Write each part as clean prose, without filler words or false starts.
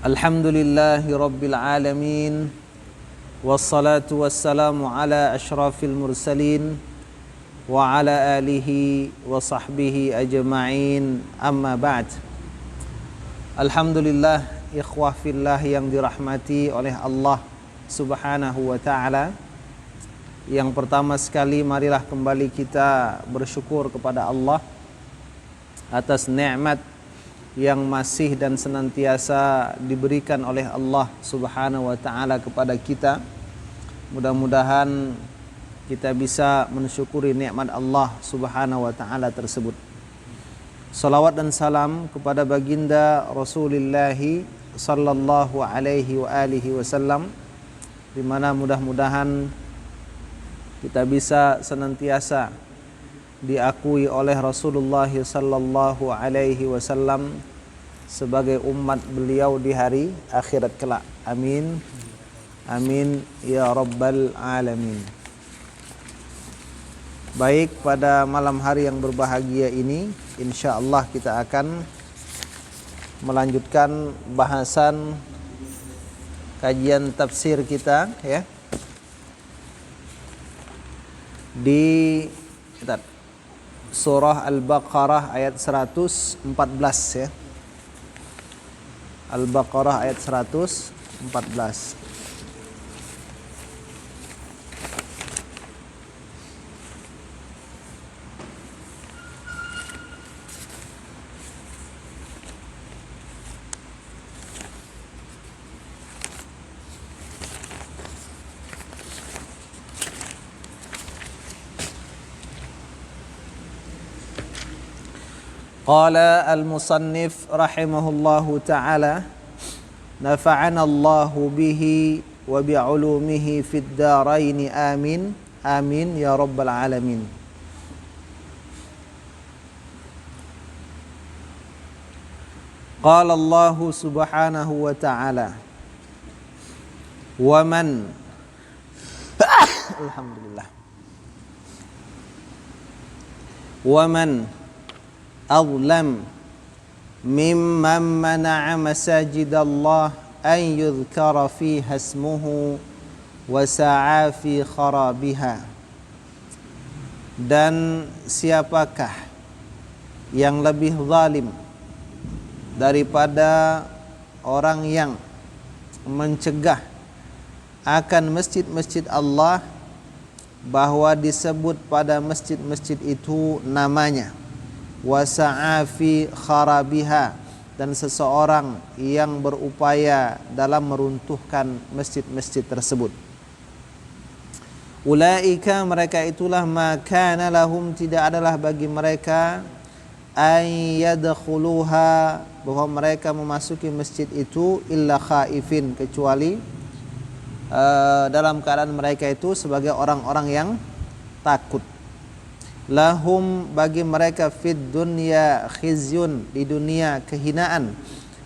Alhamdulillahi Rabbil Alamin. Wassalatu wassalamu ala ashrafil mursalin wa ala alihi wa sahbihi ajma'in, amma ba'd. Alhamdulillah, ikhwah fillah yang dirahmati oleh Allah subhanahu wa ta'ala. Yang pertama sekali, marilah kembali kita bersyukur kepada Allah atas nikmat yang masih dan senantiasa diberikan oleh Allah subhanahu wa ta'ala kepada kita. Mudah-mudahan kita bisa mensyukuri nikmat Allah subhanahu wa ta'ala tersebut. Salawat dan salam kepada baginda Rasulullah sallallahu alaihi wa alihi wasallam, di mana mudah-mudahan kita bisa senantiasa diakui oleh Rasulullah sallallahu alaihi wasallam sebagai umat beliau di hari akhirat kelak. Amin. Amin ya rabbal alamin. Baik, pada malam hari yang berbahagia ini insyaallah kita akan melanjutkan bahasan kajian tafsir kita ya. Di Surah Al-Baqarah ayat 114 ya. Al-Baqarah ayat 114. Qala al-musannif rahimahullahu ta'ala, nafa'ana Allahu bihi wa bi'ulumihi fid daraini amin. Amin ya rabbal alamin. Qala Allah subhanahu wa ta'ala, wa man alhamdulillah, wa man azlam mimman mana'a masajidallah an yudhkara fiha ismuhu wa sa'a fi kharabiha. Dan siapakah yang lebih zalim daripada orang yang mencegah akan masjid-masjid Allah, bahwa disebut pada masjid-masjid itu namanya, wasa'a fi kharabiha, dan seseorang yang berupaya dalam meruntuhkan masjid-masjid tersebut. Ulaika, mereka itulah, maka lahum, tidak adalah bagi mereka, ay yadkhuluha, bahwa mereka memasuki masjid itu, illa khaifin, kecuali dalam keadaan mereka itu sebagai orang-orang yang takut. Lahum, bagi mereka, fid dunya khizyun, di dunia kehinaan,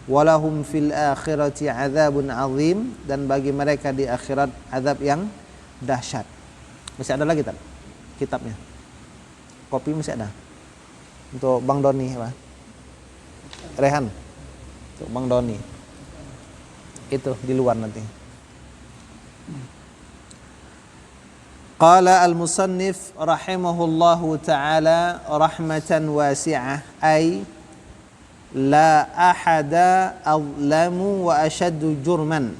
walahum fil akhirati adzabun azim, dan bagi mereka di akhirat azab yang dahsyat. Masih ada lagi tak kitabnya? Kopi masih ada untuk Bang Doni apa? Rehan untuk Bang Doni, itu di luar nanti. Qala al-musannif rahimahullahu ta'ala rahmatan wasi'ah, ay la ahada azlamu wa ashaddu jurman.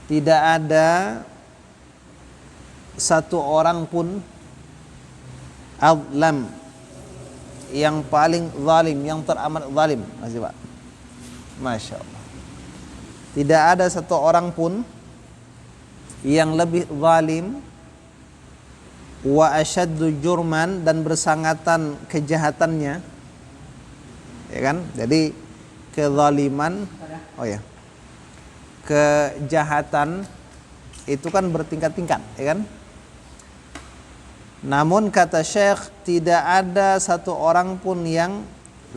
Tidak ada satu orang pun azlam, yang paling zalim, yang teramat zalim. Masih Pak, Masya Allah. Tidak ada satu orang pun yang lebih zalim, wa asyaddu jurman, dan bersangatan kejahatannya, ya kan? Jadi kezaliman, oh ya, kejahatan itu kan bertingkat-tingkat, ya kan? Namun kata Syekh, tidak ada satu orang pun yang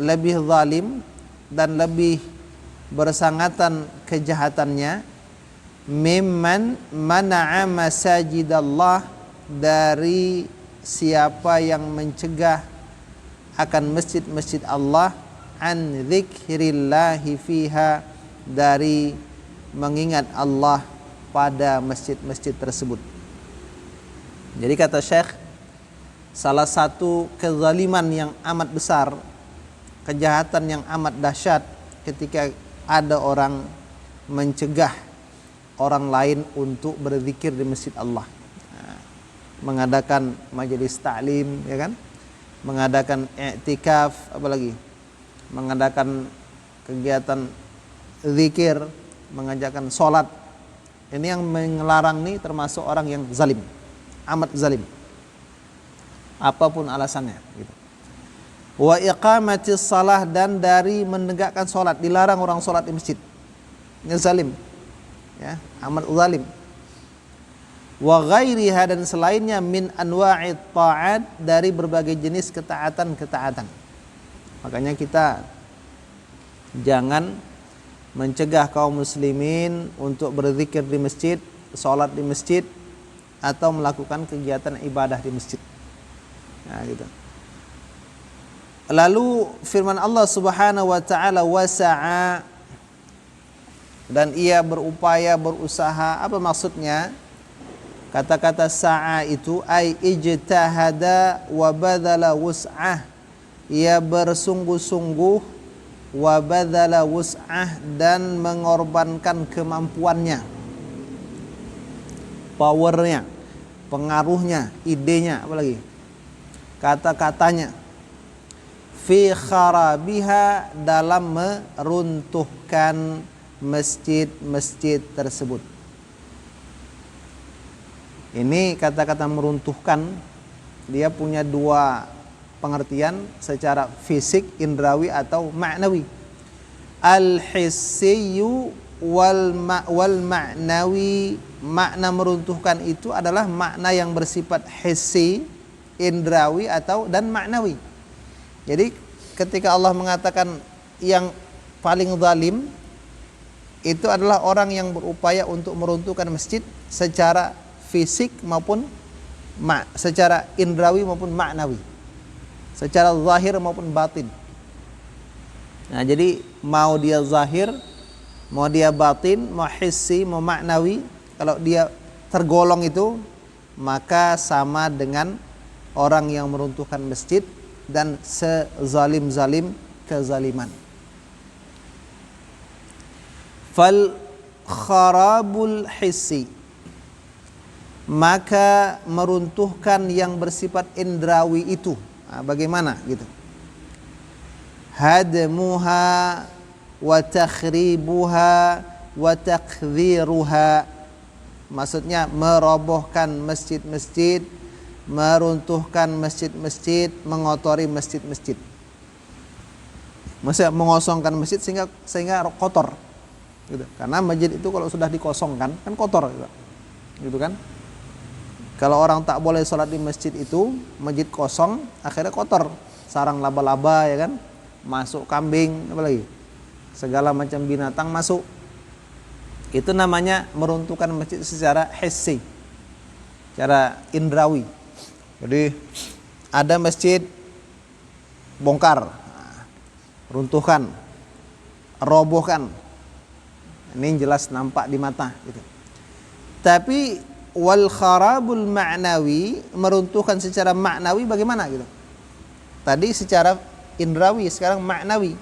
lebih zalim dan lebih bersangatan kejahatannya, mimman mana'a masajidallah, dari siapa yang mencegah akan masjid-masjid Allah, an dzikrillahi fiha, dari mengingat Allah pada masjid-masjid tersebut. Jadi kata Syekh, salah satu kezaliman yang amat besar, kejahatan yang amat dahsyat ketika ada orang mencegah orang lain untuk berzikir di masjid Allah. Mengadakan majelis ta'lim, ya kan? Mengadakan i'tikaf, apalagi mengadakan kegiatan zikir, mengajarkan sholat. Ini yang melarang nih termasuk orang yang zalim, amat zalim, apapun alasannya gitu. Wa iqamatis salah, dan dari menegakkan sholat, dilarang orang sholat di masjid. Ini zalim, ya, amat zalim. Wa ghairiha, dan selainnya, min anwa'it ta'at, dari berbagai jenis ketaatan-ketaatan. Makanya kita jangan mencegah kaum muslimin untuk berzikir di masjid, sholat di masjid, atau melakukan kegiatan ibadah di masjid. Nah, gitu. Lalu firman Allah Subhanahu wa taala, wasa'a, dan ia berupaya, berusaha. Apa maksudnya? Kata-kata sa'a itu ai ijtahada wa badala wus'ah. Ia bersungguh-sungguh, wa badala wus'ah, dan mengorbankan kemampuannya, powernya, pengaruhnya, idenya, apalagi kata-katanya, fi kharabiha, dalam meruntuhkan masjid-masjid tersebut. Ini kata-kata meruntuhkan, dia punya dua pengertian secara fisik, indrawi atau ma'nawi. Al-hissiyu wal ma'nawi. Makna meruntuhkan itu adalah makna yang bersifat hissi, indrawi atau dan ma'nawi. Jadi ketika Allah mengatakan yang paling zalim itu adalah orang yang berupaya untuk meruntuhkan masjid secara fisik maupun secara indrawi maupun ma'nawi, secara zahir maupun batin. Nah, jadi mau dia zahir, mau dia batin, mau hissi, mau ma'nawi, kalau dia tergolong itu, maka sama dengan orang yang meruntuhkan masjid dan sezalim-zalim kezaliman. Fal kharabul hissi, maka meruntuhkan yang bersifat indrawi itu, bagaimana gitu? Hadmuha wa takhribuha wa takdziruha, maksudnya merobohkan masjid-masjid, meruntuhkan masjid-masjid, mengotori masjid-masjid. Maksudnya mengosongkan masjid sehingga kotor gitu. Karena masjid itu kalau sudah dikosongkan kan kotor gitu kan. Kalau orang tak boleh sholat di masjid itu, masjid kosong, akhirnya kotor, sarang laba-laba, ya kan, masuk kambing, apalagi segala macam binatang masuk. Itu namanya meruntuhkan masjid secara hissi, secara indrawi. Jadi ada masjid bongkar, runtuhkan, robohkan, ini jelas nampak di mata gitu. Tapi wal kharabul ma'nawi, meruntuhkan secara maknawi bagaimana gitu? Tadi secara indrawi, sekarang ma'nawi.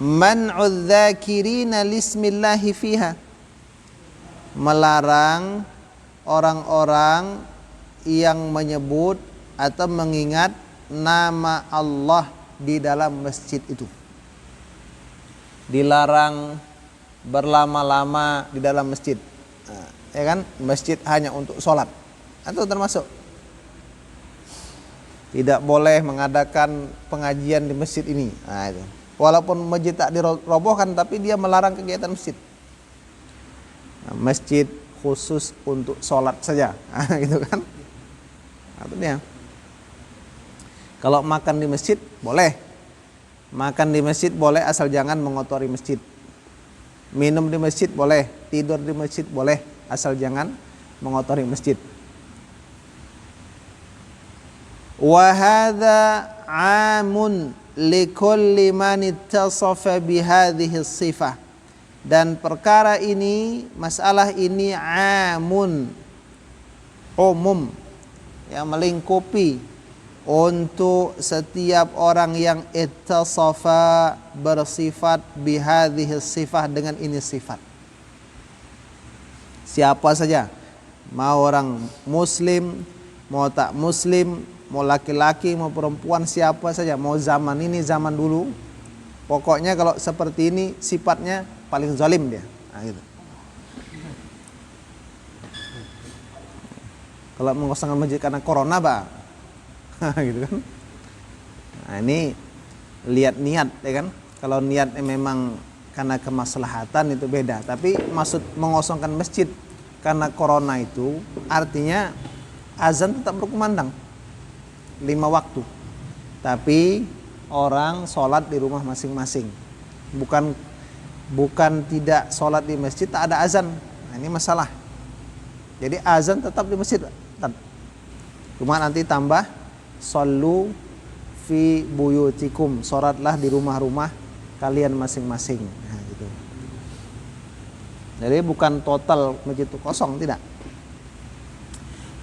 Man'udz dzakirina lismillahi fiha, melarang orang-orang yang menyebut atau mengingat nama Allah di dalam masjid itu. Dilarang berlama-lama di dalam masjid. Ya kan, masjid hanya untuk sholat atau termasuk tidak boleh mengadakan pengajian di masjid ini. Nah, itu. Walaupun masjid tak dirobohkan, tapi dia melarang kegiatan masjid. Nah, masjid khusus untuk sholat saja, gitu kan? Artinya, kalau makan di masjid boleh, makan di masjid boleh asal jangan mengotori masjid. Minum di masjid boleh, tidur di masjid boleh, asal jangan mengotori masjid. Wa hadza 'amun likulli man ittasafa bihadhihi sifah. Dan perkara ini, masalah ini amun, umum, yang melingkupi untuk setiap orang yang ittasafa, bersifat bihadhihi sifah, dengan ini sifat. Siapa saja, mau orang muslim, mau tak muslim, mau laki-laki, mau perempuan, siapa saja, mau zaman ini, zaman dulu, pokoknya kalau seperti ini sifatnya paling zalim dia. Nah, gitu. Kalau mengosongkan masjid karena corona, Pak. Gitu kan. Nah, ini lihat niat, ya kan. Kalau niatnya memang karena kemaslahatan itu beda. Tapi maksud mengosongkan masjid karena corona itu artinya azan tetap berkumandang 5 waktu. Tapi orang sholat di rumah masing-masing. Bukan tidak sholat di masjid, tak ada azan. Nah, ini masalah. Jadi azan tetap di masjid. Cuma nanti tambah shollu fi buyutikum, sholatlah di rumah-rumah kalian masing-masing. Nah, gitu. Jadi bukan total masjid itu kosong, tidak.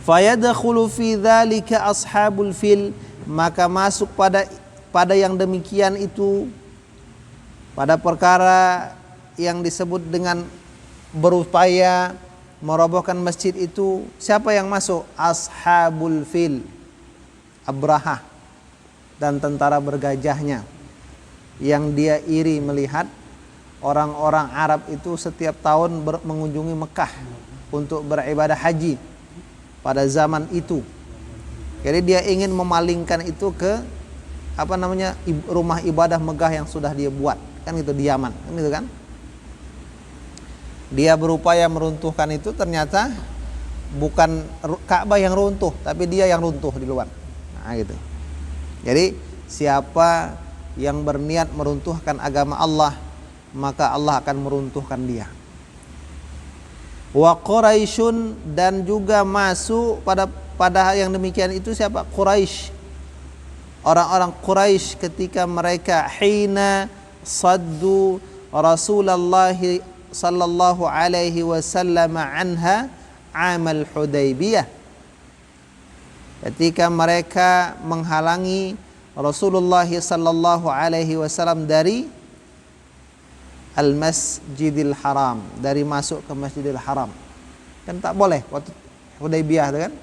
Fayadkhulu fi dzalika ashabul fil, maka masuk pada yang demikian itu, pada perkara yang disebut dengan berupaya merobohkan masjid itu, siapa yang masuk? Ashabul fil, Abraha dan tentara bergajahnya, yang dia iri melihat orang-orang Arab itu setiap tahun mengunjungi Mekah untuk beribadah haji pada zaman itu. Jadi dia ingin memalingkan itu ke rumah ibadah megah yang sudah dia buat, kan itu di Yaman, kan gitu kan. Dia berupaya meruntuhkan itu, ternyata bukan Ka'bah yang runtuh, tapi dia yang runtuh di luar. Nah, gitu. Jadi siapa yang berniat meruntuhkan agama Allah, maka Allah akan meruntuhkan dia. Wa Quraisyun, dan juga masuk pada yang demikian itu siapa? Quraisy. Orang-orang Quraisy ketika mereka hina saddu Rasulullah sallallahu alaihi wasallam anha amal Hudaybiyah, ketika mereka menghalangi Rasulullah sallallahu alaihi wasallam dari Al-Masjidil Haram, dari masuk ke Masjidil Haram. Kan tak boleh waktu Hudaybiyah, kan?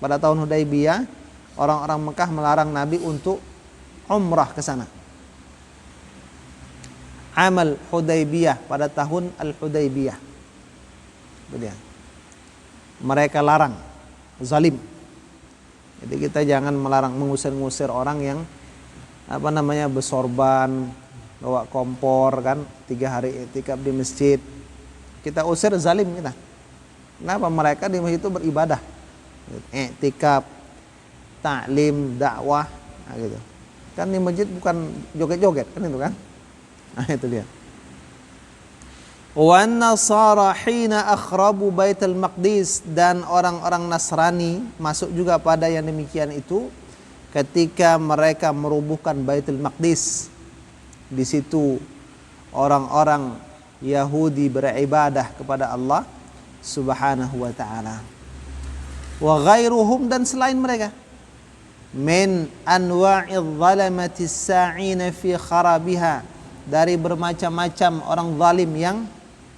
Pada tahun Hudaybiyah orang-orang Mekah melarang Nabi untuk umrah ke sana. Amal Hudaybiyah, pada tahun Al-Hudaybiyah. Begitu. Mereka larang, zalim. Jadi kita jangan melarang, mengusir-ngusir orang yang bersorban, bawa kompor, kan 3 hari i'tikaf di masjid. Kita usir, zalim kita. Kenapa? Mereka di masjid itu beribadah, i'tikaf, ta'lim, dakwah, nah gitu. Kan di masjid bukan joget-joget, kan itu kan. Nah, itu dia. Wan nasara hina akhrabu Baitul Maqdis, dan orang-orang Nasrani masuk juga pada yang demikian itu ketika mereka merubuhkan Baitul Maqdis. Di situ orang-orang Yahudi beribadah kepada Allah Subhanahu wa taala. Wa ghairuhum, dan selain mereka, min anwa'idz zalamati sa'ina fi kharabiha, dari bermacam-macam orang zalim yang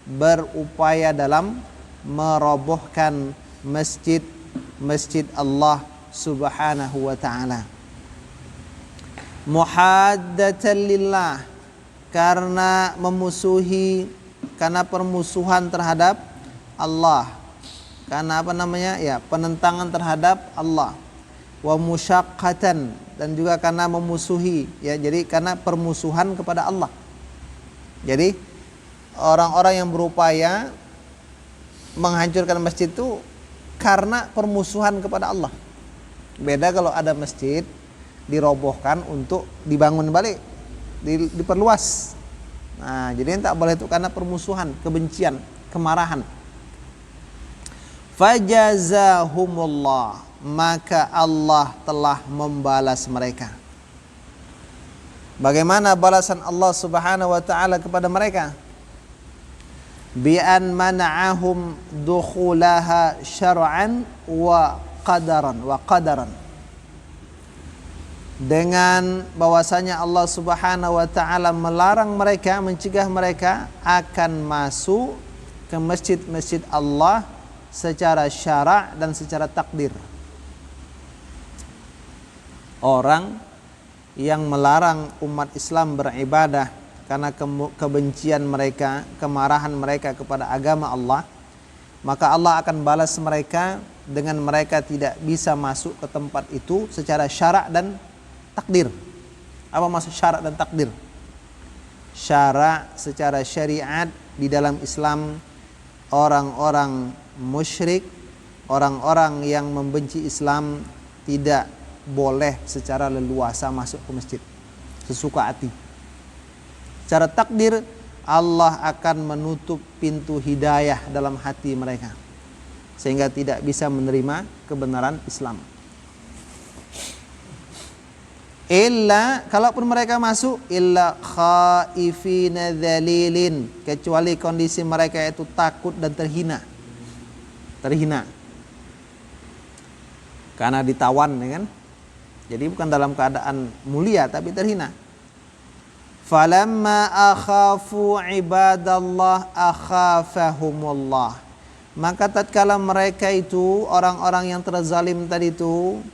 berupaya dalam merobohkan masjid Allah Subhanahu wa taala. Muhaddatan lillah, karena permusuhan terhadap Allah, karena penentangan terhadap Allah. Wa musyaqqatan, dan juga karena memusuhi, ya, jadi karena permusuhan kepada Allah. Jadi orang-orang yang berupaya menghancurkan masjid itu karena permusuhan kepada Allah. Beda kalau ada masjid dirobohkan untuk dibangun balik, diperluas. Nah, jadi tak boleh itu karena permusuhan, kebencian, kemarahan. Fajazahumullah, maka Allah telah membalas mereka. Bagaimana balasan Allah Subhanahu wa taala kepada mereka? Bi an mana'ahum dukhulaha syar'an wa qadaran. Dengan bahwasanya Allah Subhanahu wa taala melarang mereka, mencegah mereka akan masuk ke masjid-masjid Allah secara syara' dan secara takdir. Orang yang melarang umat Islam beribadah karena kebencian mereka, kemarahan mereka kepada agama Allah, maka Allah akan balas mereka dengan mereka tidak bisa masuk ke tempat itu secara syara' dan takdir. Apa maksud syara' dan takdir? Syara' secara syariat di dalam Islam, orang-orang musyrik, orang-orang yang membenci Islam tidak boleh secara leluasa masuk ke masjid sesuka hati. Secara takdir Allah akan menutup pintu hidayah dalam hati mereka sehingga tidak bisa menerima kebenaran Islam. Illa, kalaupun mereka masuk, illa khaifina dzalilin, kecuali kondisi mereka itu takut dan terhina karena ditawan, ya kan? Jadi bukan dalam keadaan mulia tapi terhina. Falamma akhafu ibadallah akhafahumullah. Maka tatkala mereka itu orang-orang yang terzalim tadi itu,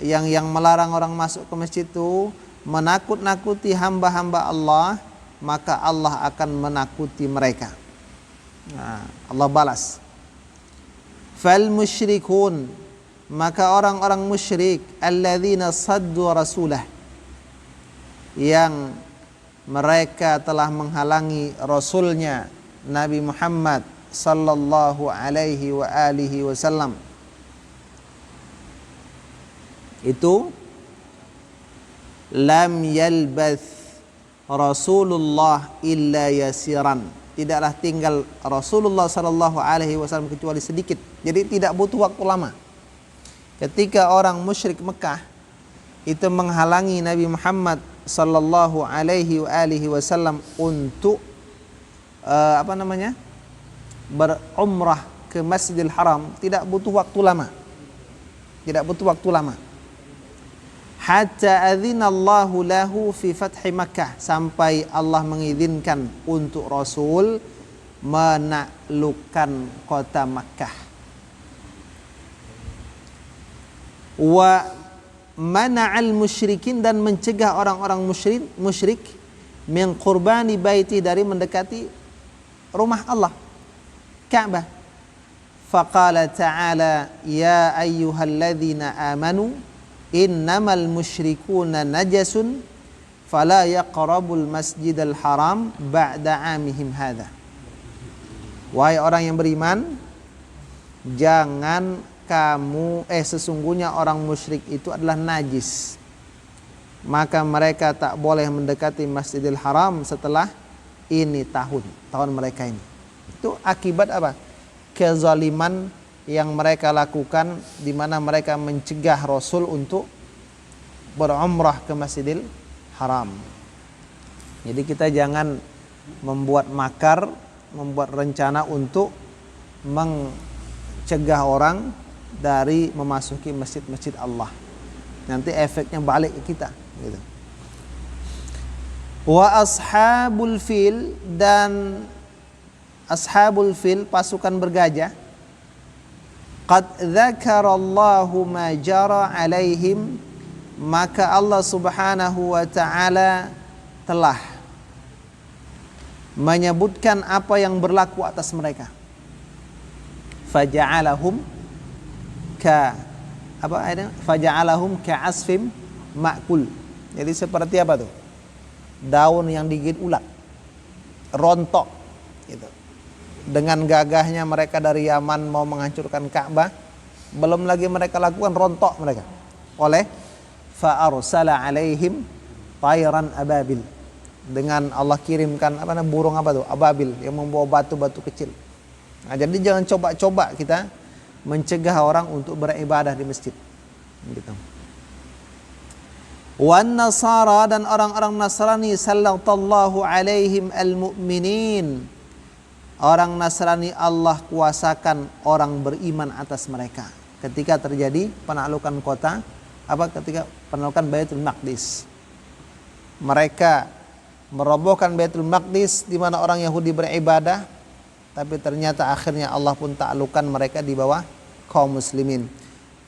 yang melarang orang masuk ke masjid itu, menakut-nakuti hamba-hamba Allah, maka Allah akan menakuti mereka. Nah, Allah balas. Fal musyrikun, maka orang-orang musyrik, alladzina saddu rasulah, yang mereka telah menghalangi rasulnya Nabi Muhammad sallallahu alaihi wa alihi wasallam, itu lam yalbath Rasulullah illa yasiran, tidaklah tinggal Rasulullah sallallahu alaihi wasallam kecuali sedikit. Jadi tidak butuh waktu lama. Ketika orang musyrik Mekah itu menghalangi Nabi Muhammad sallallahu alaihi wasallam untuk berumrah ke Masjidil Haram, tidak butuh waktu lama. Hatta adzinallahu lahu fi fathi Makkah, sampai Allah mengizinkan untuk Rasul menaklukkan kota Makkah. Wa mana'al musyrikin, dan mencegah orang-orang musyrik min qurbani baiti, dari mendekati rumah Allah Ka'bah. Faqala ta'ala ya ayyuhalladzina amanu innamal musyrikuna najasun fala yaqrabul masjidal haram ba'da amihim hadha. Wahai orang yang beriman, jangan sesungguhnya orang musyrik itu adalah najis, maka mereka tak boleh mendekati Masjidil Haram setelah ini tahun mereka ini. Itu akibat apa? Kezaliman yang mereka lakukan, di mana mereka mencegah Rasul untuk berumrah ke Masjidil Haram. Jadi kita jangan membuat makar, membuat rencana untuk mencegah orang dari memasuki masjid-masjid Allah. Nanti efeknya balik ke kita, gitu. Wa ashabul fil, dan ashabul fil, pasukan bergajah, qad dzakarallahu ma jara alaihim, maka Allah Subhanahu wa taala telah menyebutkan apa yang berlaku atas mereka. Faja'alahum faja'alahum ka'asfim ma'kul. Jadi seperti apa tuh? Daun yang digigit ulat, rontok gitu. Dengan gagahnya mereka dari Yaman mau menghancurkan Ka'bah, belum lagi mereka lakukan, rontok mereka. Oleh fa'arsala alaihim tayran ababil, dengan Allah kirimkan burung ababil yang membawa batu-batu kecil. Nah, jadi jangan coba-coba kita mencegah orang untuk beribadah di masjid, gitu. Wan Nasara, dan orang-orang Nasrani, sallallahu alaihim al-mu'minin. Orang Nasrani Allah kuasakan orang beriman atas mereka. Ketika terjadi penaklukan kota, ketika penaklukan Baitul Maqdis. Mereka merobohkan Baitul Maqdis di mana orang Yahudi beribadah, tapi ternyata akhirnya Allah pun taklukkan mereka di bawah kaum muslimin.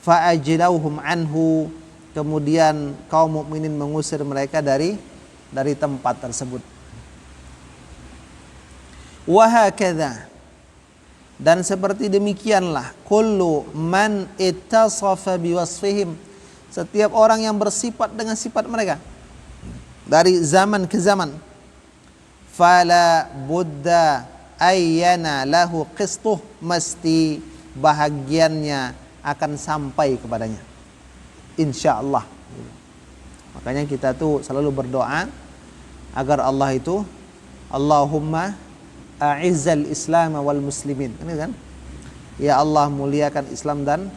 Fa'ajlauhum anhu, kemudian kaum mukminin mengusir mereka dari tempat tersebut. Wa hakadha, dan seperti demikianlah kullu man ittasafa biwasfihim, setiap orang yang bersifat dengan sifat mereka dari zaman ke zaman, fala budda ayyana lahu qistuh, mesti bahagiannya akan sampai kepadanya, insyaallah. Makanya kita tuh selalu berdoa agar Allah itu, Allahumma a'izzal Islam wal muslimin, ini kan? Ya Allah, muliakan Islam dan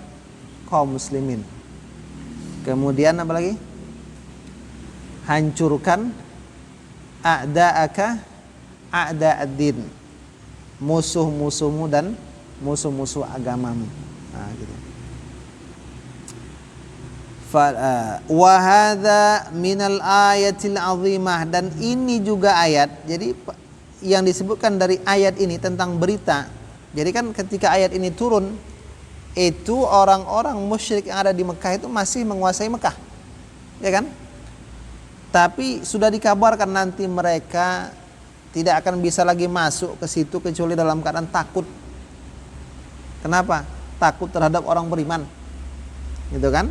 kaum muslimin. Kemudian apa lagi? Hancurkan a'da'aka a'da'ad-din, musuh-musuhmu dan musuh-musuh agamamu. Nah, gitu. Wa hadza minal ayatil azimah, dan ini juga ayat. Jadi yang disebutkan dari ayat ini tentang berita. Jadi kan ketika ayat ini turun, itu orang-orang musyrik yang ada di Mekah itu masih menguasai Mekah, ya kan? Tapi sudah dikabarkan nanti mereka tidak akan bisa lagi masuk ke situ kecuali dalam keadaan takut. Kenapa? Takut terhadap orang beriman, gitu kan?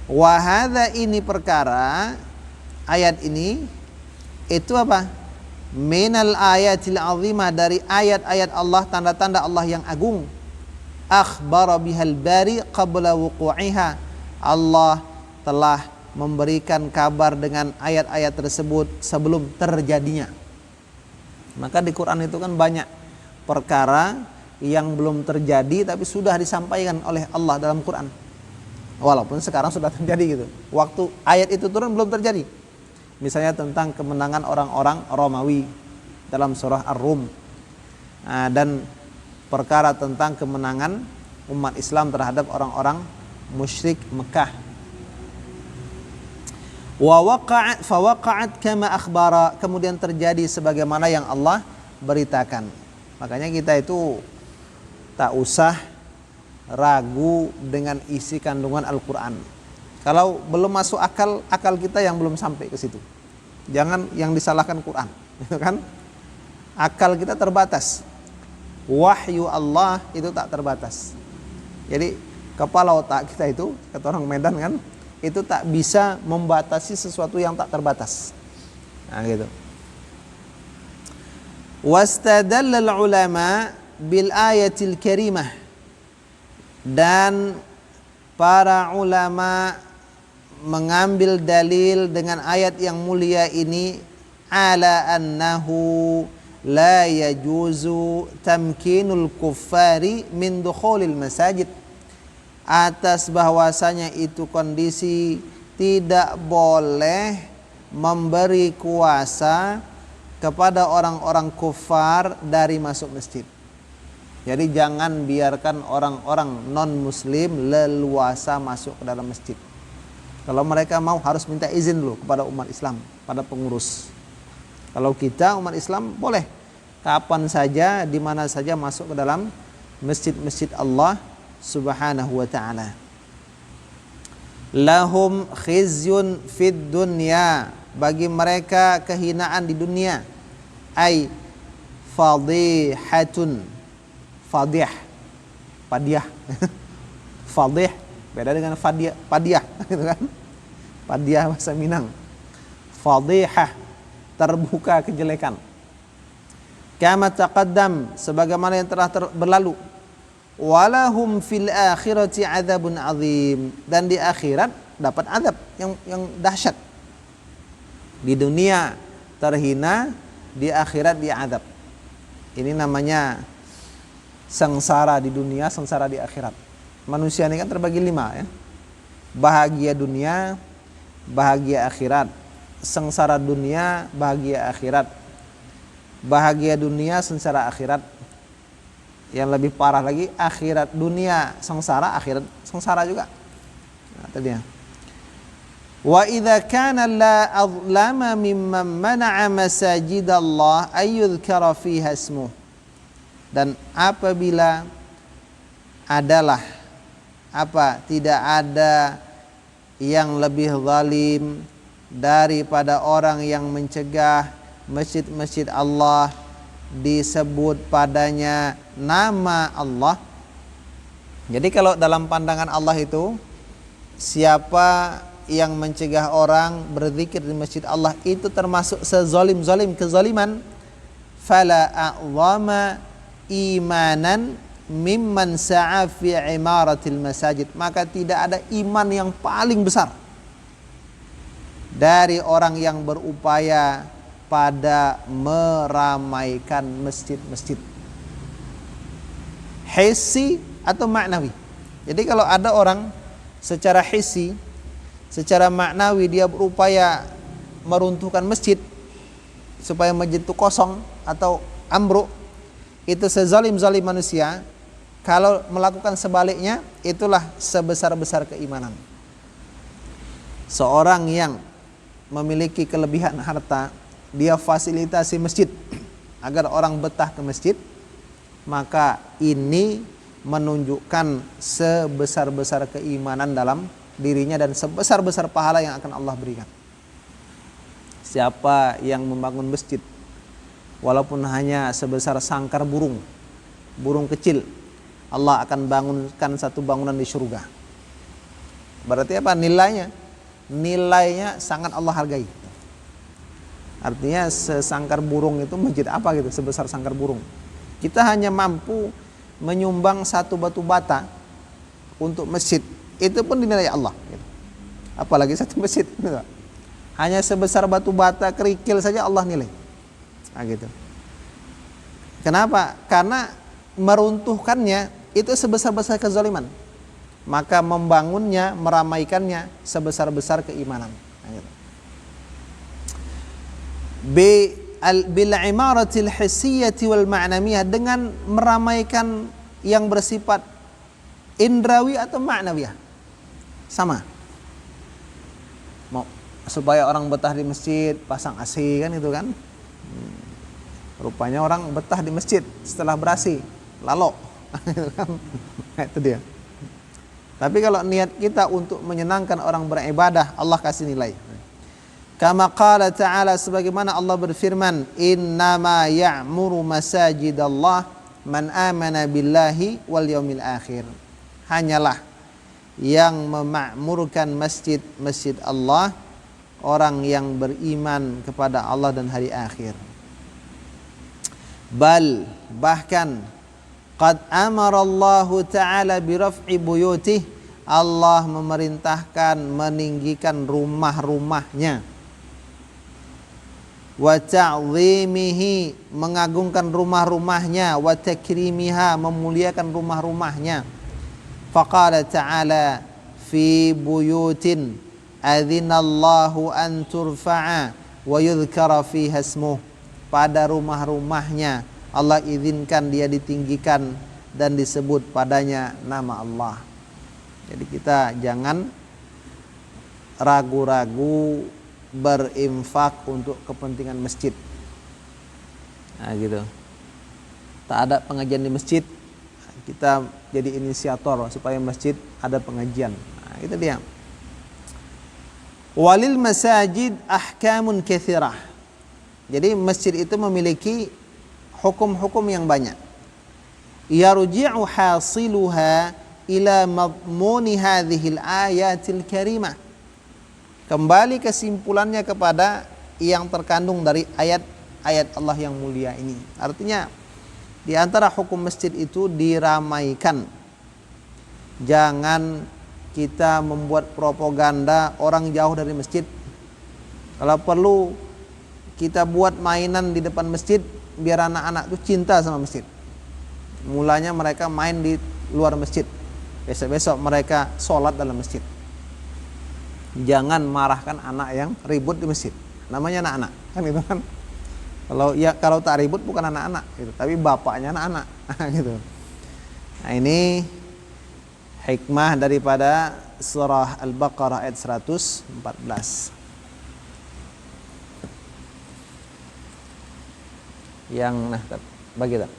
Wa hadza, ini perkara ayat ini itu apa? Minal ayatil azimah, dari ayat-ayat Allah, tanda-tanda Allah yang agung. Akhbara bihal bari qabla wuqu'iha, Allah telah memberikan kabar dengan ayat-ayat tersebut sebelum terjadinya. Maka di Quran itu kan banyak perkara yang belum terjadi tapi sudah disampaikan oleh Allah dalam Quran, walaupun sekarang sudah terjadi gitu. Waktu ayat itu turun belum terjadi. Misalnya tentang kemenangan orang-orang Romawi dalam surah Ar-Rum, dan perkara tentang kemenangan umat Islam terhadap orang-orang musyrik Mekah. Wa waqa'at fa waqa'at kama akhbara, kemudian terjadi sebagaimana yang Allah beritakan. Makanya kita itu tak usah ragu dengan isi kandungan Al-Qur'an. Kalau belum masuk akal kita yang belum sampai ke situ. Jangan yang disalahkan Quran, gitu kan? Akal kita terbatas. Wahyu Allah itu tak terbatas. Jadi kepala otak kita itu, kata orang Medan kan, itu tak bisa membatasi sesuatu yang tak terbatas. Nah, gitu. Wastadallal ulama bil ayatil karimah, dan para ulama mengambil dalil dengan ayat yang mulia ini, ala annahu la yajuzu tamkinul kuffari min dukhulil masajid, atas bahwasanya itu kondisi tidak boleh memberi kuasa kepada orang-orang kufar dari masuk masjid. Jadi jangan biarkan orang-orang non muslim leluasa masuk ke dalam masjid. Kalau mereka mau harus minta izin dulu kepada umat Islam, pada pengurus. Kalau kita umat Islam boleh kapan saja, di mana saja masuk ke dalam masjid-masjid Allah Subhanahu wa ta'ala. Lahum khizyun fid dunya, bagi mereka kehinaan di dunia. Ai fadihatun, fadih, padiah. Fadih beda dengan padiah, gitu kan? Padiah bahasa Minang. Fadihah, terbuka kejelekan. Kama taqaddam, sebagaimana yang telah berlalu. Walahum fil akhirati adzabun azim, dan di akhirat dapat azab yang dahsyat. Di dunia terhina, di akhirat dia azab. Ini namanya sengsara di dunia, sengsara di akhirat. Manusia ini kan terbagi 5 ya. Bahagia dunia, bahagia akhirat. Sengsara dunia, bahagia akhirat. Bahagia dunia, sengsara akhirat. Yang lebih parah lagi, akhirat dunia sengsara, akhirat sengsara juga. Nah, tadinya. Wa idza kana la adlama mimman mana'a masajidallah ayyudhkara fiha ismuh. Dan apabila adalah tidak ada yang lebih zalim daripada orang yang mencegah masjid-masjid Allah disebut padanya nama Allah. Jadi kalau dalam pandangan Allah itu, siapa yang mencegah orang berzikir di masjid Allah itu termasuk sezalim-zalim kezaliman. Fala a'zama imanan mimman sa'a fi imaratil masajid. Maka tidak ada iman yang paling besar dari orang yang berupaya pada meramaikan masjid-masjid. Hissi atau maknawi. Jadi kalau ada orang secara hissi, secara maknawi dia berupaya meruntuhkan masjid supaya masjid itu kosong atau ambruk, itu sezalim-zalim manusia. Kalau melakukan sebaliknya, itulah sebesar-besar keimanan. Seorang yang memiliki kelebihan harta, dia fasilitasi masjid agar orang betah ke masjid, maka ini menunjukkan sebesar-besar keimanan dalam dirinya dan sebesar-besar pahala yang akan Allah berikan. Siapa yang membangun masjid walaupun hanya sebesar sangkar burung kecil, Allah akan bangunkan satu bangunan di surga. Berarti apa nilainya? Nilainya sangat Allah hargai. Artinya sesangkar burung itu masjid apa gitu, sebesar sangkar burung. Kita hanya mampu menyumbang satu batu bata untuk masjid, itu pun dinilai Allah gitu. Apalagi satu masjid gitu. Hanya sebesar batu bata kerikil saja Allah nilai. Nah, gitu. Kenapa? Karena meruntuhkannya itu sebesar-besar kezaliman, maka membangunnya, meramaikannya sebesar-besar keimanan. Nah, gitu. Bil imaratil hissiyati wal ma'namiyah, dengan meramaikan yang bersifat indrawi atau ma'nawiyah. Sama. Mau supaya orang betah di masjid, pasang AC kan itu kan. Rupanya orang betah di masjid setelah berasi, lalu itu dia. Tapi kalau niat kita untuk menyenangkan orang beribadah, Allah kasih nilai. Kama qala ta'ala, sebagaimana Allah berfirman, innama ya'muru masajidallah man amana billahi wal yaumil akhir. Hanyalah yang memakmurkan masjid-masjid Allah orang yang beriman kepada Allah dan hari akhir. Bahkan qad amara Allah ta'ala biraf'i buyutih, Allah memerintahkan meninggikan rumah-rumahnya, wa ta'zimihi, mengagungkan rumah-rumahnya, wa takrimiha, memuliakan rumah-rumahnya. Faqala ta'ala fi buyutin adzinallahu an turfa'a wa yudhkara fiha ismuh, pada rumah-rumahnya Allah izinkan dia ditinggikan dan disebut padanya nama Allah. Jadi kita jangan ragu-ragu berinfak untuk kepentingan masjid. Nah gitu. Tak ada pengajian di masjid, kita jadi inisiator supaya masjid ada pengajian. Nah, itu dia. Walil masajid ahkamun katsirah. Jadi masjid itu memiliki hukum-hukum yang banyak. Yarji'u hasiluha ila madmuni hadhil ayatil karimah. Kembali kesimpulannya kepada yang terkandung dari ayat-ayat Allah yang mulia ini. Artinya di antara hukum masjid itu diramaikan. Jangan kita membuat propaganda orang jauh dari masjid. Kalau perlu kita buat mainan di depan masjid biar anak-anak itu cinta sama masjid. Mulanya mereka main di luar masjid, besok-besok mereka sholat dalam masjid. Jangan marahkan anak yang ribut di masjid. Namanya anak-anak, kan itu kan. Kalau tak ribut bukan anak-anak gitu, tapi bapaknya anak-anak gitu. Nah, ini hikmah daripada surah Al-Baqarah ayat 114. Yang bagi tak?